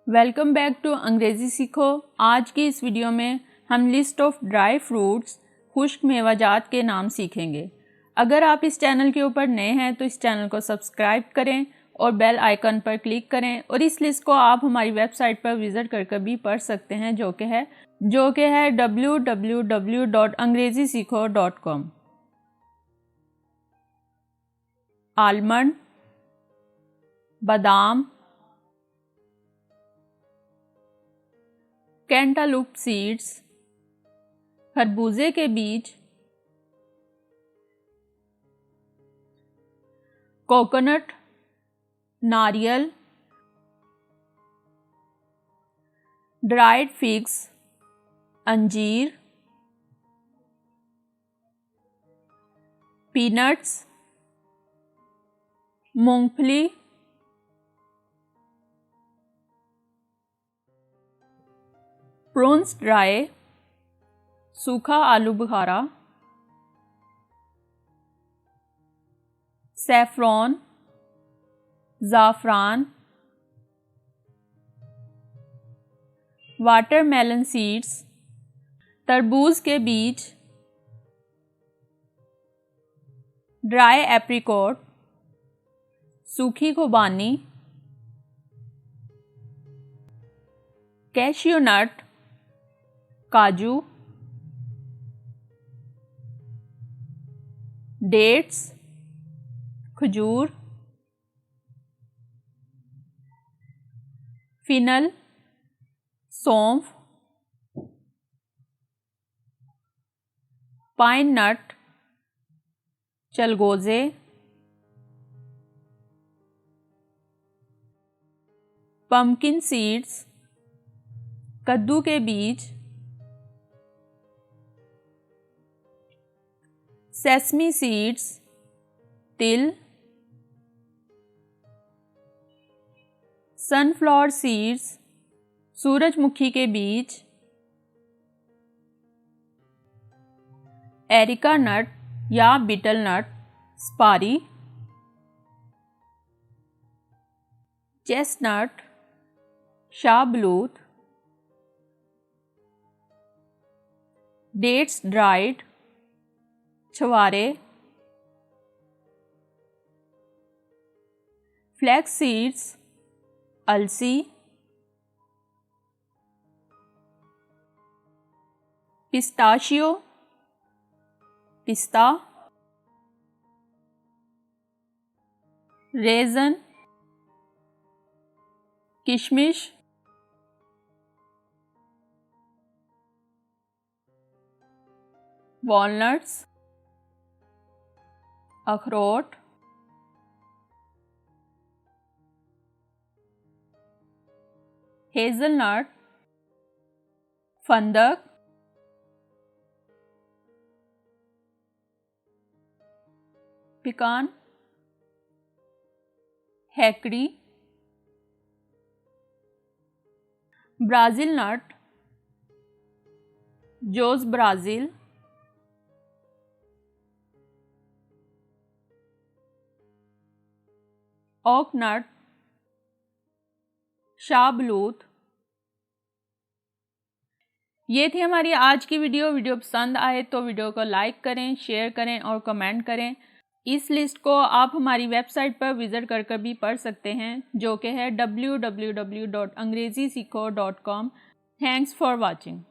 Welcome back to अंग्रेज़ी सीखो। आज की इस वीडियो में हम लिस्ट ऑफ ड्राई फ्रूट्स खुश्क मेवाजात के नाम सीखेंगे। अगर आप इस चैनल के ऊपर नए हैं तो इस चैनल को सब्सक्राइब करें और बेल आइकन पर क्लिक करें और इस लिस्ट को आप हमारी वेबसाइट पर विज़िट कर भी पढ़ सकते हैं जो कि है www.angrezisiko.com। आलमंड, बादाम, कैंटालूप सीड्स, खरबूजे के बीज, कोकोनट, नारियल, ड्राइड फिग्स, अंजीर, पीनट्स, मूंगफली, प्रॉन्स ड्राई, सूखा आलू बुखारा, सैफरॉन, ज़ाफ़रान, वाटरमेलन सीड्स, तरबूज के बीज, ड्राई एप्रिकॉट, सूखी खुबानी, कैशियो नट, काजू, डेट्स, खजूर, फिनल, सौंफ, पाइन नट, चलगोज़े, पम्पकिन सीड्स, कद्दू के बीज, सेसमी सीड्स, तिल, सनफ्लावर सीड्स, सूरजमुखी के बीज, एरिका नट या बीटल नट, स्पारी, चेस्टनट, शाहबलूत, डेट्स ड्राइड, छुआरे, फ्लैक्स सीड्स, अलसी, पिस्ताशियो, पिस्ता, रेज़न, किशमिश, वॉलनट्स, अखरोट, हेज़लनट, फंदक, पिकान, हैकड़ी, ब्राज़ील नट, जोज़ ब्राज़ील, ओक नट, शाहबलूत। ये थी हमारी आज की वीडियो पसंद आए तो वीडियो को लाइक करें, शेयर करें और कमेंट करें। इस लिस्ट को आप हमारी वेबसाइट पर विज़िट कर भी पढ़ सकते हैं जो कि है www.angrezisiko.com। Thanks for watching.